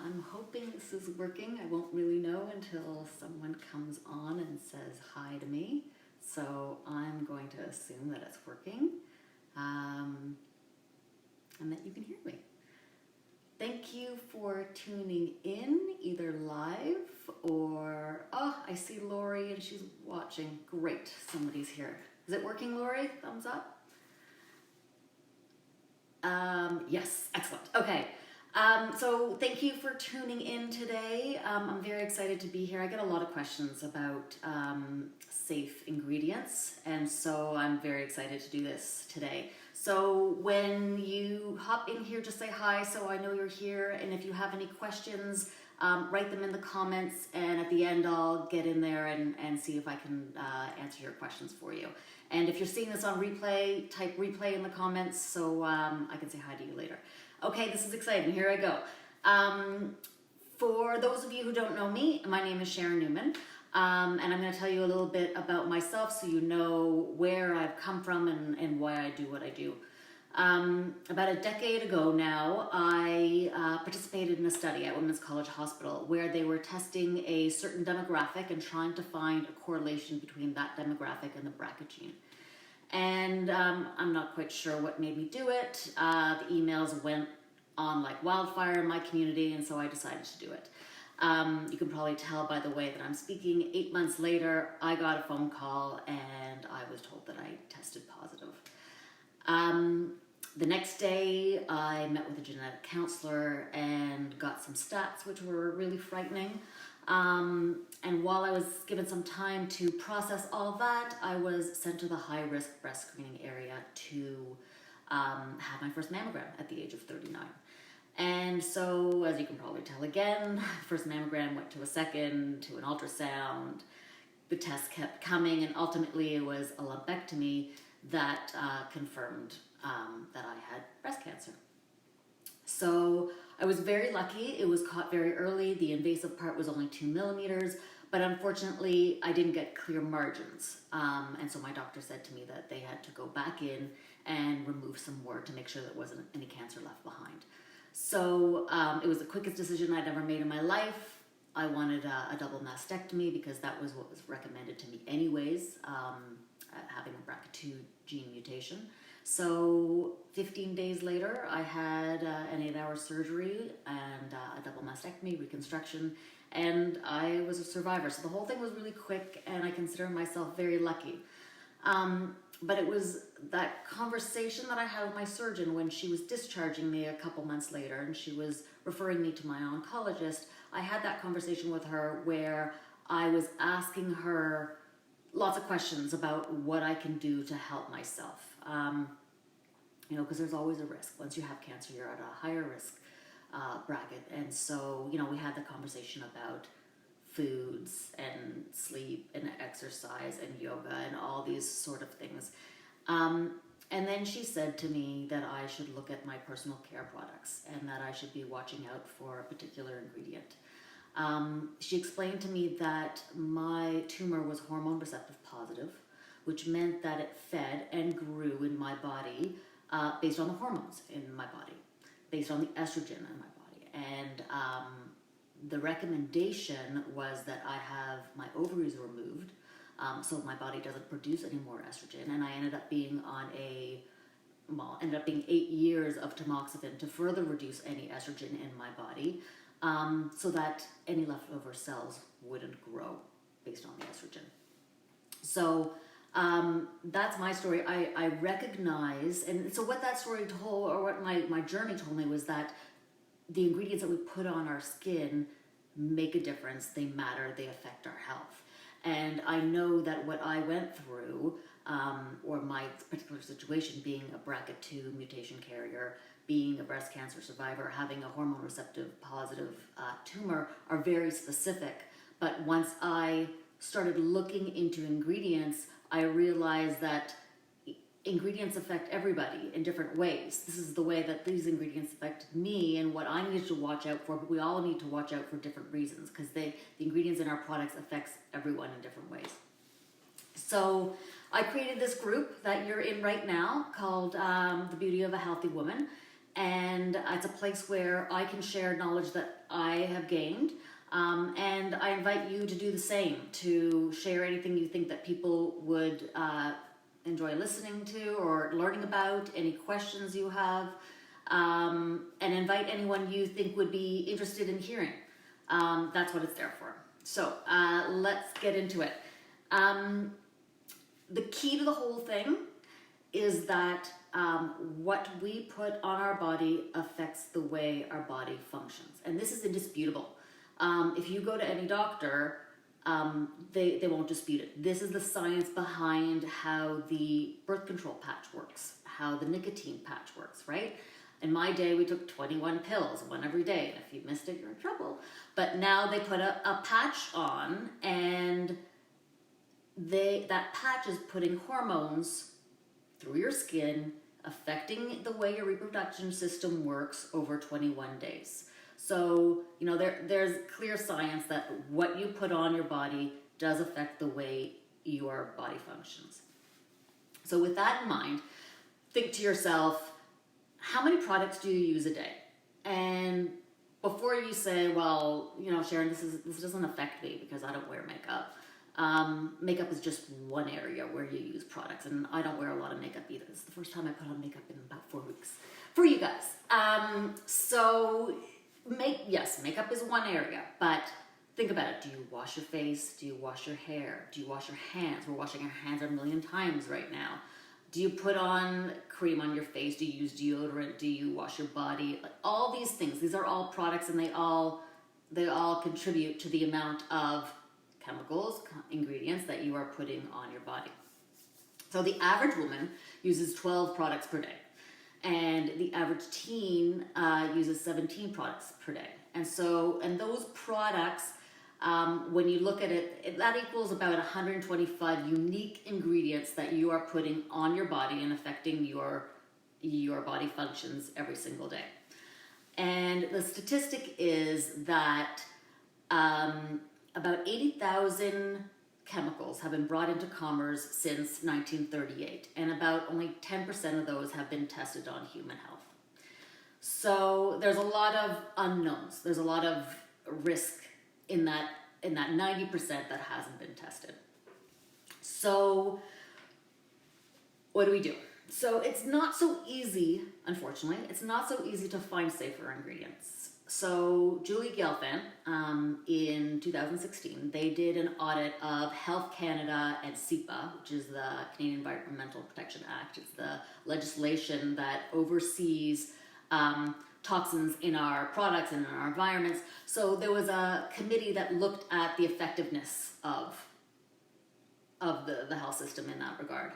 I'm hoping this is working. I won't really know until someone comes on and says hi to me. So I'm going to assume that it's working and that you can hear me. Thank you for tuning in, either live or, oh, I see Lori and she's watching. Great, somebody's here. Is it working, Lori? Thumbs up. Yes, excellent. Okay. So thank you for tuning in today. I'm very excited to be here. I get a lot of questions about safe ingredients, and so I'm very excited to do this today. So when you hop in here, just say hi so I know you're here, and if you have any questions, write them in the comments, and at the end I'll get in there and see if I can answer your questions for you. And if you're seeing this on replay, type replay in the comments so I can say hi to you later. Okay, this is exciting. Here I go. For those of you who don't know me, my name is Sharon Newman, and I'm going to tell you a little bit about myself so you know where I've come from and why I do what I do. About a decade ago now, I participated in a study at Women's College Hospital where they were testing a certain demographic and trying to find a correlation between that demographic and the BRCA gene. And I'm not quite sure what made me do it. The emails went on like wildfire in my community, and so I decided to do it. You can probably tell by the way that I'm speaking. 8 months later, I got a phone call and I was told that I tested positive. The next day, I met with a genetic counselor and got some stats, which were really frightening. And while I was given some time to process all that, I was sent to the high-risk breast screening area to have my first mammogram at the age of 39. And so, as you can probably tell again, first mammogram went to a second, to an ultrasound. The tests kept coming, and ultimately it was a lumpectomy that confirmed that I had breast cancer. So I was very lucky. It was caught very early. The invasive part was only 2 millimeters, but unfortunately I didn't get clear margins. And so my doctor said to me that they had to go back in and remove some more to make sure there wasn't any cancer left behind. So it was the quickest decision I'd ever made in my life. I wanted a double mastectomy because that was what was recommended to me anyways, having a BRCA2 gene mutation. So 15 days later, I had an 8-hour surgery and a double mastectomy, reconstruction, and I was a survivor. So the whole thing was really quick, and I consider myself very lucky. But it was that conversation that I had with my surgeon when she was discharging me a couple months later, and she was referring me to my oncologist. I had that conversation with her where I was asking her lots of questions about what I can do to help myself. Because there's always a risk. Once you have cancer, you're at a higher risk bracket. And so, we had the conversation about foods and sleep and exercise and yoga and all these sort of things. And then she said to me that I should look at my personal care products and that I should be watching out for a particular ingredient. She explained to me that my tumor was hormone receptive positive, which meant that it fed and grew in my body based on the hormones in my body, based on the estrogen in my body. And the recommendation was that I have my ovaries removed so my body doesn't produce any more estrogen. And I ended up being on 8 years of tamoxifen to further reduce any estrogen in my body so that any leftover cells wouldn't grow based on the estrogen. So that's my story. I recognize, and so what that story told, or what my journey told me, was that the ingredients that we put on our skin make a difference. They matter. They affect our health. And I know that what I went through, or my particular situation, being a BRCA2 mutation carrier, being a breast cancer survivor, having a hormone receptive positive tumor, are very specific. But once I started looking into ingredients, I realized that ingredients affect everybody in different ways. This is the way that these ingredients affected me and what I needed to watch out for, but we all need to watch out for different reasons because the ingredients in our products affects everyone in different ways. So I created this group that you're in right now called The Beauty of a Healthy Woman. and it's a place where I can share knowledge that I have gained. And I invite you to do the same, to share anything you think that people would enjoy listening to or learning about, any questions you have, and invite anyone you think would be interested in hearing. That's what it's there for. So let's get into it. The key to the whole thing is that what we put on our body affects the way our body functions. And this is indisputable. If you go to any doctor, they won't dispute it. This is the science behind how the birth control patch works, how the nicotine patch works, right? In my day, we took 21 pills, one every day. And if you missed it, you're in trouble. But now they put a patch on, and that patch is putting hormones through your skin, affecting the way your reproduction system works over 21 days. So, there's clear science that what you put on your body does affect the way your body functions. So with that in mind, think to yourself, how many products do you use a day? And before you say, well, Sharon, this doesn't affect me because I don't wear makeup. Makeup is just one area where you use products, and I don't wear a lot of makeup either. This is the first time I put on makeup in about 4 weeks for you guys. Makeup is one area, but think about it. Do you wash your face? Do you wash your hair? Do you wash your hands? We're washing our hands a million times right now. Do you put on cream on your face? Do you use deodorant? Do you wash your body? Like, all these things. These are all products, and they all contribute to the amount of chemicals, ingredients that you are putting on your body. So the average woman uses 12 products per day, and the average teen uses 17 products per day. And those products, when you look at it, that equals about 125 unique ingredients that you are putting on your body and affecting your body functions every single day. And the statistic is that about 80,000 chemicals have been brought into commerce since 1938, and about only 10% of those have been tested on human health. So there's a lot of unknowns. There's a lot of risk in that 90% that hasn't been tested. So what do? So it's not so easy, unfortunately, it's not so easy to find safer ingredients. So Julie Gelfand, in 2016, they did an audit of Health Canada and CEPA, which is the Canadian Environmental Protection Act. It's the legislation that oversees toxins in our products and in our environments. So there was a committee that looked at the effectiveness of the health system in that regard.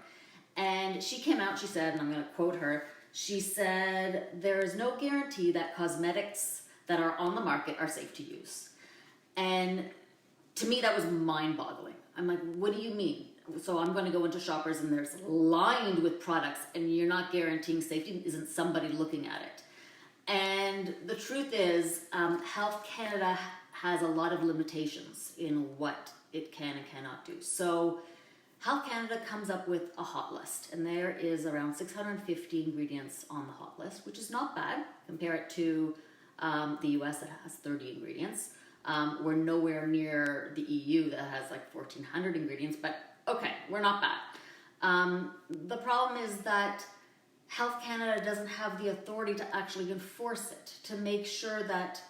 And she came out, she said, and I'm going to quote her, she said, "There is no guarantee that cosmetics that are on the market are safe to use." And to me, that was mind-boggling. I'm like, what do you mean? So I'm going to go into Shoppers, and there's lined with products, and you're not guaranteeing safety. Isn't somebody looking at it? And the truth is, Health Canada has a lot of limitations in what it can and cannot do. So Health Canada comes up with a hot list, and there is around 650 ingredients on the hot list, which is not bad. Compare it to the US that has 30 ingredients. We're nowhere near the EU that has like 1,400 ingredients, but okay, we're not bad. The problem is that Health Canada doesn't have the authority to actually enforce it, to make sure that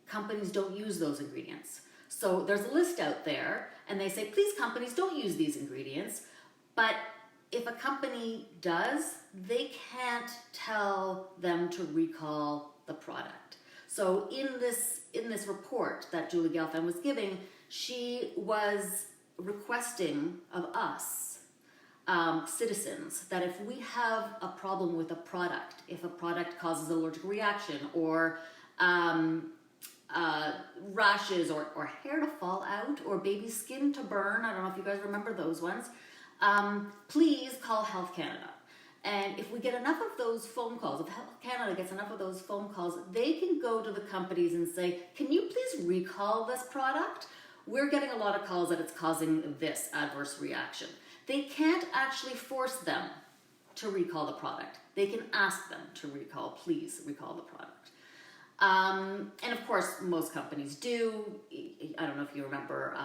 companies don't use those ingredients. So there's a list out there, and they say, please, companies, don't use these ingredients. But if a company does, they can't tell them to recall the product. So in this report that Julie Gelfand was giving, she was requesting of us, citizens, that if we have a problem with a product, if a product causes allergic reaction or rashes or hair to fall out or baby skin to burn, I don't know if you guys remember those ones, please call Health Canada. And if we get enough of those phone calls, if Health Canada gets enough of those phone calls, they can go to the companies and say, can you please recall this product? We're getting a lot of calls that it's causing this adverse reaction. They can't actually force them to recall the product. They can ask them to please recall the product. And of course, most companies do. I don't know if you remember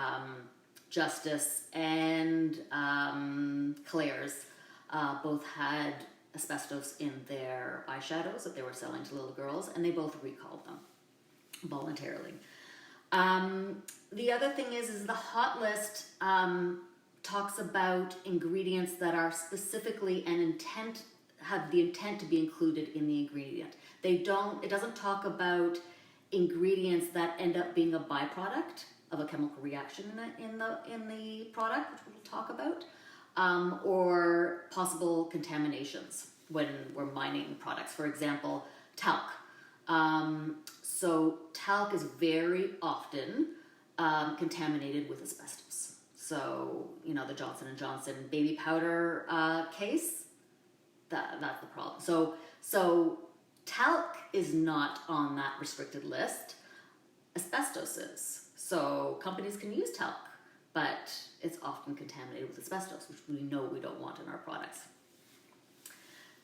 Justice and Claire's both had asbestos in their eyeshadows that they were selling to little girls, and they both recalled them voluntarily. The other thing is the hot list talks about ingredients that are specifically have the intent to be included in the ingredient. It doesn't talk about ingredients that end up being a byproduct of a chemical reaction in the product, which we'll talk about, or possible contaminations when we're mining products. For example, talc. So talc is very often contaminated with asbestos. So, the Johnson & Johnson baby powder case, that's the problem. So talc is not on that restricted list. Asbestos is. So companies can use talc, but it's often contaminated with asbestos, which we know we don't want in our products.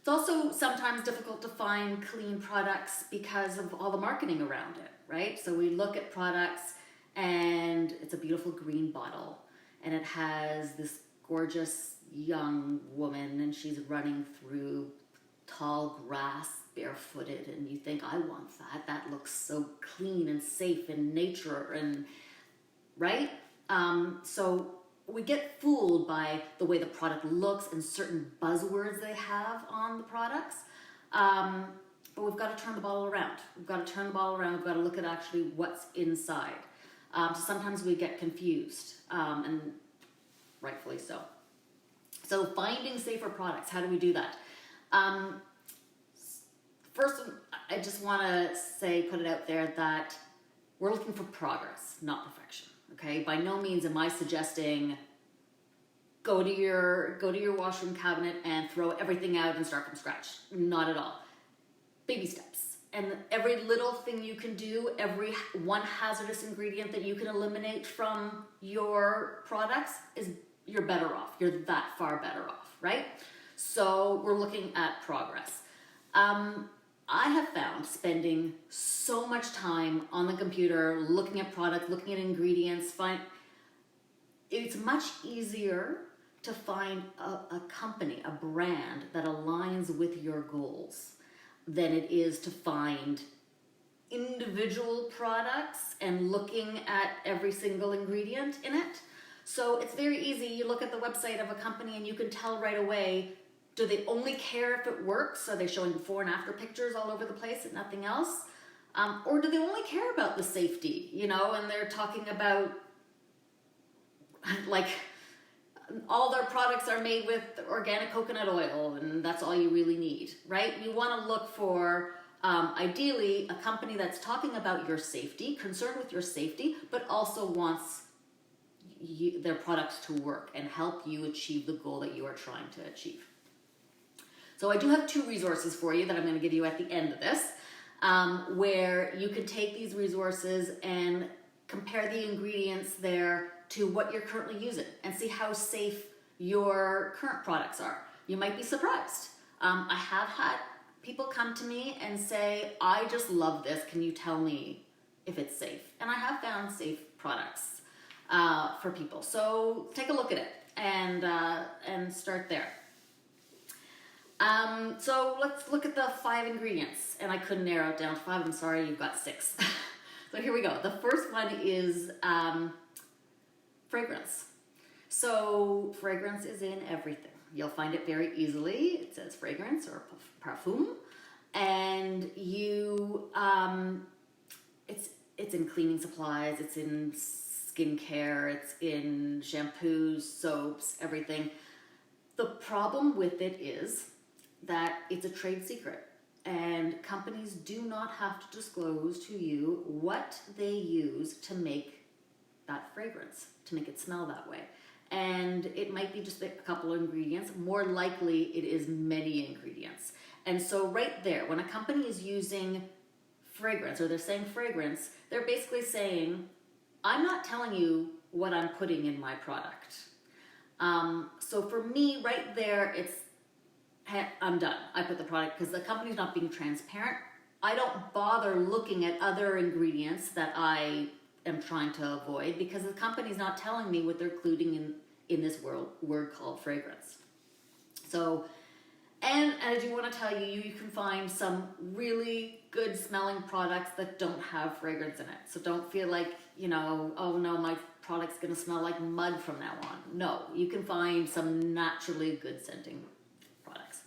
It's also sometimes difficult to find clean products because of all the marketing around it, right? So we look at products and it's a beautiful green bottle and it has this gorgeous young woman and she's running through tall grass barefooted, and you think, I want that. That looks so clean and safe and nature, and right? So we get fooled by the way the product looks and certain buzzwords they have on the products. But we've got to turn the bottle around. We've got to look at actually what's inside. So sometimes we get confused, and rightfully so. So finding safer products, how do we do that? First, I just want to put it out there that we're looking for progress, not perfection. Okay, by no means am I suggesting go to your washroom cabinet and throw everything out and start from scratch. Not at all. Baby steps. And every little thing you can do, every one hazardous ingredient that you can eliminate from your products, you're better off. You're that far better off, right? So we're looking at progress. I have found spending so much time on the computer, looking at products, looking at ingredients, it's much easier to find a company, a brand that aligns with your goals than it is to find individual products and looking at every single ingredient in it. So it's very easy. You look at the website of a company and you can tell right away, do they only care if it works? Are they showing before and after pictures all over the place and nothing else? Or do they only care about the safety, and they're talking about, like, all their products are made with organic coconut oil and that's all you really need, right? You want to look for, ideally, a company that's talking about your safety, concerned with your safety, but also wants their products to work and help you achieve the goal that you are trying to achieve. So I do have 2 resources for you that I'm going to give you at the end of this, where you can take these resources and compare the ingredients there to what you're currently using and see how safe your current products are. You might be surprised. I have had people come to me and say, I just love this. Can you tell me if it's safe? And I have found safe products for people. So take a look at it and start there. So let's look at the 5 ingredients, and I couldn't narrow it down to 5. I'm sorry, you've got 6. So here we go. The first one is fragrance. So fragrance is in everything. You'll find it very easily. It says fragrance or parfum, and it's in cleaning supplies, it's in skincare, it's in shampoos, soaps, everything. The problem with it is that it's a trade secret, and companies do not have to disclose to you what they use to make that fragrance, to make it smell that way. And it might be just a couple of ingredients. More likely, it is many ingredients. And so right there, when a company is using fragrance, or they're saying fragrance, they're basically saying, I'm not telling you what I'm putting in my product. So for me, right there, it's hey, I'm done. I put the product, because the company's not being transparent. I don't bother looking at other ingredients that I am trying to avoid, because the company's not telling me what they're including in this word called fragrance. So, and I do want to tell you, you can find some really good smelling products that don't have fragrance in it. So don't feel like, oh no, my product's going to smell like mud from now on. No, you can find some naturally good scenting products.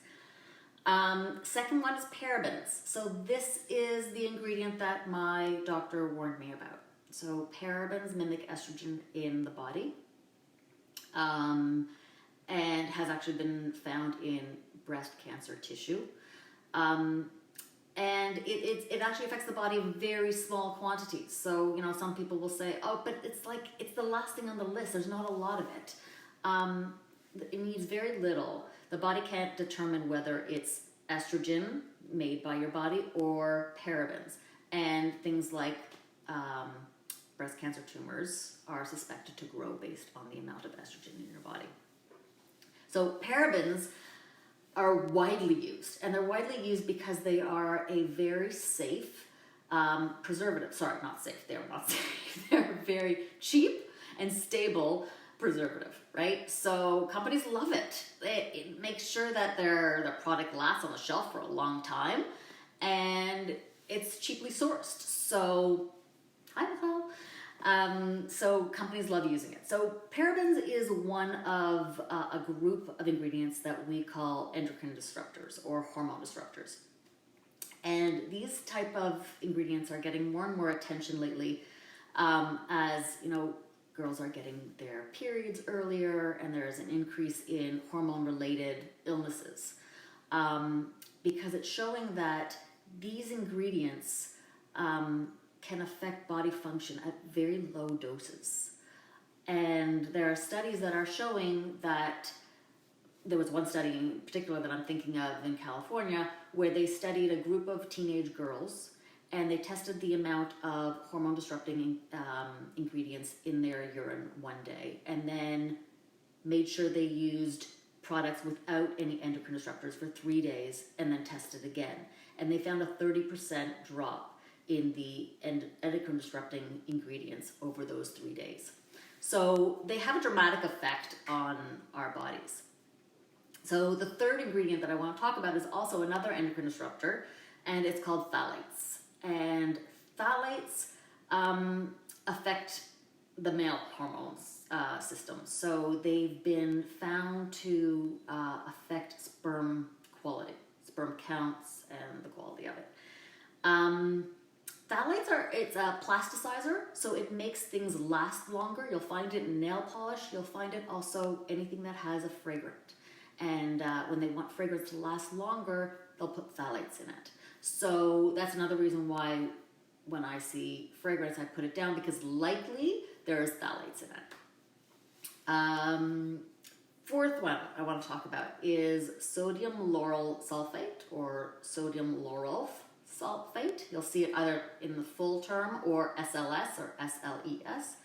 Second one is parabens. So this is the ingredient that my doctor warned me about. So parabens mimic estrogen in the body, and has actually been found in breast cancer tissue. And it actually affects the body in very small quantities. So, some people will say, oh, but it's the last thing on the list. There's not a lot of it. It needs very little. The body can't determine whether it's estrogen made by your body or parabens. And things like breast cancer tumors are suspected to grow based on the amount of estrogen in your body. So parabens are widely used, and they're widely used because they are a very safe preservative. Sorry, not safe. They're not safe. They're very cheap and stable preservative, right? So companies love it. It makes sure that their product lasts on the shelf for a long time, and it's cheaply sourced. So, so companies love using it. So parabens is one of a group of ingredients that we call endocrine disruptors or hormone disruptors. And these type of ingredients are getting more and more attention lately, as girls are getting their periods earlier, and there's an increase in hormone-related illnesses, because it's showing that these ingredients can affect body function at very low doses. And there are studies that are showing that, there was one study in particular that I'm thinking of in California, where they studied a group of teenage girls, and they tested the amount of hormone disrupting ingredients in their urine one day, and then made sure they used products without any endocrine disruptors for 3 days, and then tested again. And they found a 30% drop in the endocrine disrupting ingredients over those 3 days. So they have a dramatic effect on our bodies. So the third ingredient that I want to talk about is also another endocrine disruptor, and it's called phthalates. And phthalates affect the male hormones system. So they've been found to affect sperm quality, sperm counts, and the quality of it. Phthalates it's a plasticizer, so it makes things last longer. You'll find it in nail polish. You'll find it also anything that has a fragrant. And when they want fragrance to last longer, they'll put phthalates in it. So that's another reason why when I see fragrance, I put it down, because likely there's phthalates in it. Fourth one I want to talk about is sodium lauryl sulfate, or sodium lauryl sulfate. You'll see it either in the full term or SLS or SLES.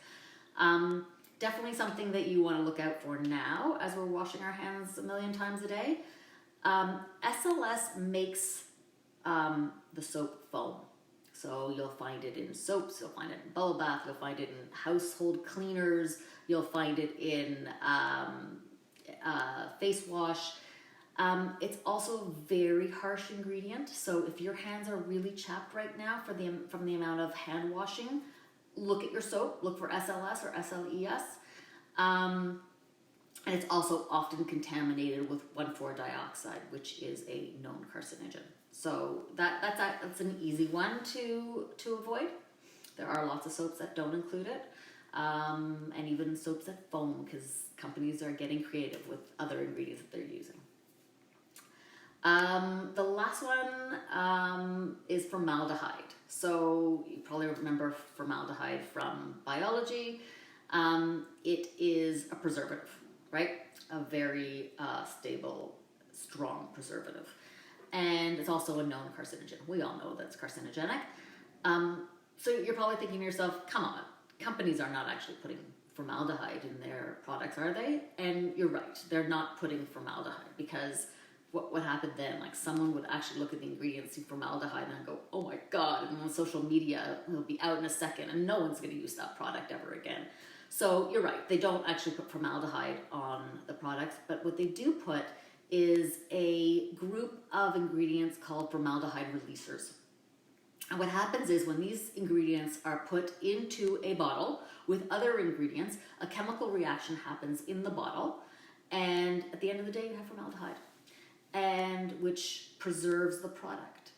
Definitely something that you want to look out for now as we're washing our hands a million times a day. SLS makes the soap foam. So you'll find it in soaps, you'll find it in bubble bath, you'll find it in household cleaners, you'll find it in face wash. It's also a very harsh ingredient. So if your hands are really chapped right now from the amount of hand washing, look at your soap, look for SLS or SLES. And it's also often contaminated with 1,4-dioxide, which is a known carcinogen. So that's an easy one to avoid. There are lots of soaps that don't include it, and even soaps that foam, because companies are getting creative with other ingredients that they're using. The last one is formaldehyde. So you probably remember formaldehyde from biology. It is a preservative, right? A very stable, strong preservative. And it's also a known carcinogen. We all know that's carcinogenic. So you're probably thinking to yourself, come on, companies are not actually putting formaldehyde in their products, are they? And you're right, they're not putting formaldehyde, because what happened then. Like someone would actually look at the ingredients, see formaldehyde, and go, oh my God, and on social media, it'll be out in a second, and no one's going to use that product ever again. So you're right, they don't actually put formaldehyde on the products, but what they do put is a group of ingredients called formaldehyde releasers. And what happens is when these ingredients are put into a bottle with other ingredients, a chemical reaction happens in the bottle, and at the end of the day you have formaldehyde, and which preserves the product.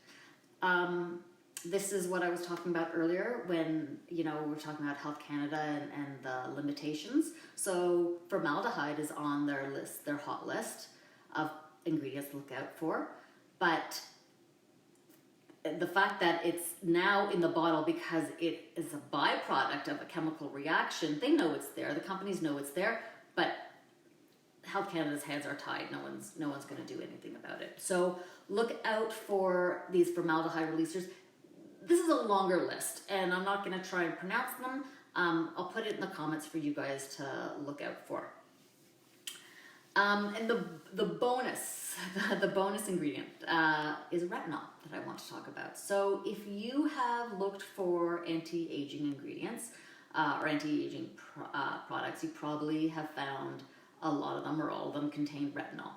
This is what I was talking about earlier when, we were talking about Health Canada and the limitations. So formaldehyde is on their list, their hot list of ingredients to look out for. But the fact that it's now in the bottle because it is a byproduct of a chemical reaction, they know it's there, the companies know it's there, but Health Canada's hands are tied. No one's going to do anything about it. So look out for these formaldehyde releasers. This is a longer list, and I'm not going to try and pronounce them. I'll put it in the comments for you guys to look out for. And the bonus ingredient is retinol that I want to talk about. So if you have looked for anti-aging ingredients or anti-aging products, you probably have found a lot of them or all of them contain retinol.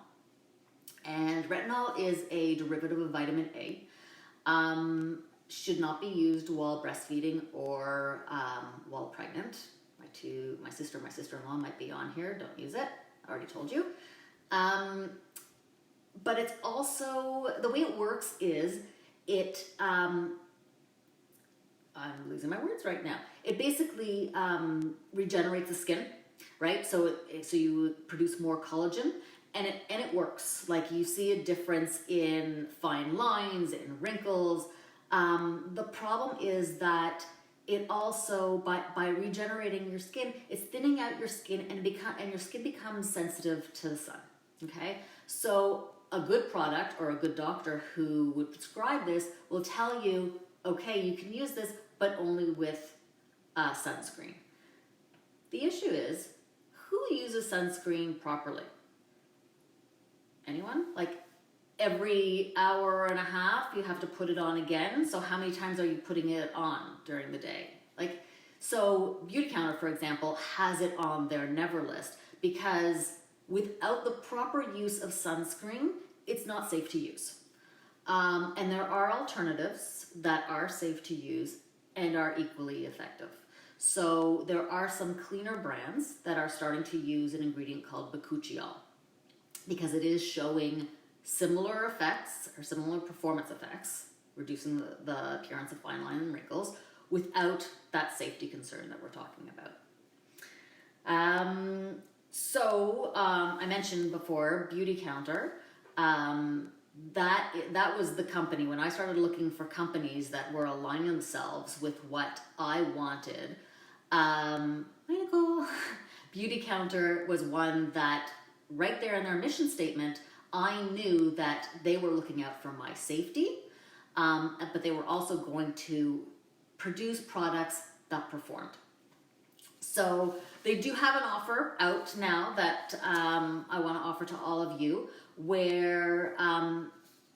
And retinol is a derivative of vitamin A. Should not be used while breastfeeding or while pregnant. My sister-in-law might be on here. Don't use it. I already told you. But it's also, the way it works is I'm losing my words right now. It basically regenerates the skin, right? So you produce more collagen, and it works. Like you see a difference in fine lines, in wrinkles. The problem is that it also, by regenerating your skin, it's thinning out your skin and your skin becomes sensitive to the sun. Okay, so a good product or a good doctor who would prescribe this will tell you, okay, you can use this, but only with sunscreen. The issue is, who uses sunscreen properly? Anyone? Like every hour and a half you have to put it on again. So how many times are you putting it on during the day? Like, so Beautycounter, for example, has it on their never list because without the proper use of sunscreen, it's not safe to use. And there are alternatives that are safe to use and are equally effective. So there are some cleaner brands that are starting to use an ingredient called bakuchiol because it is showing similar effects or similar performance effects, reducing the appearance of fine line and wrinkles without that safety concern that we're talking about. I mentioned before Beautycounter. That was the company when I started looking for companies that were aligning themselves with what I wanted. Beautycounter was one that right there in their mission statement, I knew that they were looking out for my safety, but they were also going to produce products that performed. So they do have an offer out now that I want to offer to all of you, where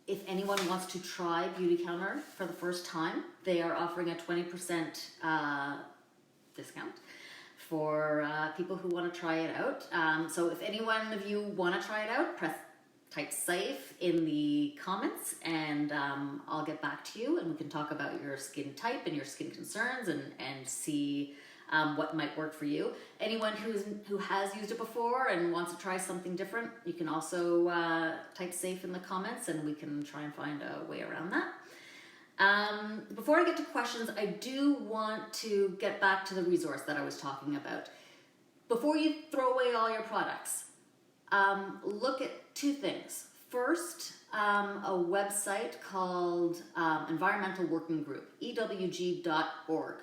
if anyone wants to try Beautycounter for the first time, they are offering a 20% discount for people who want to try it out. So if any one of you want to try it out, type safe in the comments and I'll get back to you and we can talk about your skin type and your skin concerns and see what might work for you. Anyone who has used it before and wants to try something different, you can also type safe in the comments and we can try and find a way around that. Before I get to questions, I do want to get back to the resource that I was talking about. Before you throw away all your products, look at two things. First, a website called Environmental Working Group, ewg.org.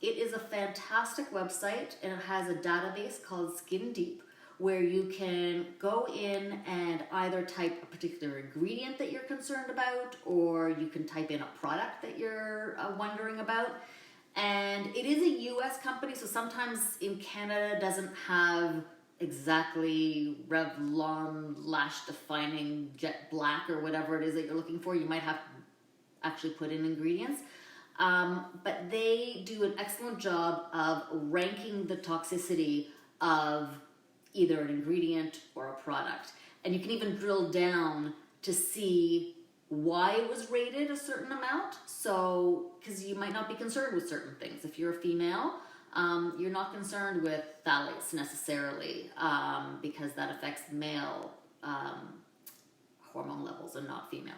It is a fantastic website and it has a database called Skin Deep where you can go in and either type a particular ingredient that you're concerned about or you can type in a product that you're wondering about. And it is a US company, so sometimes in Canada doesn't have exactly Revlon lash defining jet black or whatever it is that you're looking for. You might have to actually put in ingredients. But they do an excellent job of ranking the toxicity of either an ingredient or a product. And you can even drill down to see why it was rated a certain amount. So, because you might not be concerned with certain things. If you're a female, you're not concerned with phthalates necessarily, because that affects male hormone levels and not female.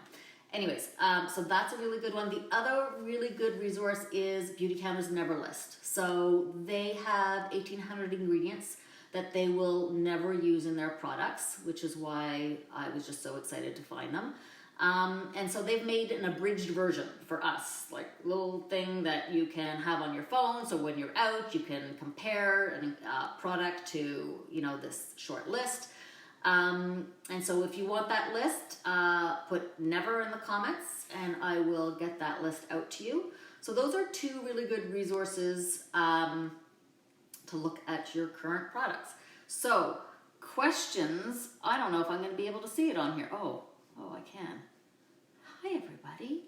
Anyways, so that's a really good one. The other really good resource is Beautycounter's Never List. So they have 1,800 ingredients that they will never use in their products, which is why I was just so excited to find them. And so they've made an abridged version for us, like little thing that you can have on your phone. So when you're out, you can compare a product to, this short list. And so if you want that list, put never in the comments and I will get that list out to you. So those are two really good resources to look at your current products. So questions, I don't know if I'm going to be able to see it on here. Oh, I can. Hi, everybody.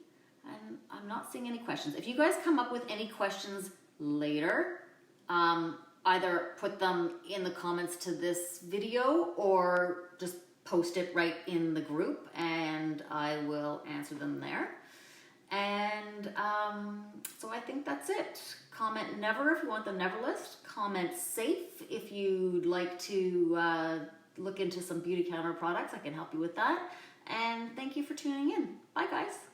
And I'm not seeing any questions. If you guys come up with any questions later, either put them in the comments to this video or just post it right in the group and I will answer them there. And so I think that's it. Comment never if you want the never list. Comment safe if you'd like to look into some Beautycounter products. I can help you with that. And thank you for tuning in. Bye, guys.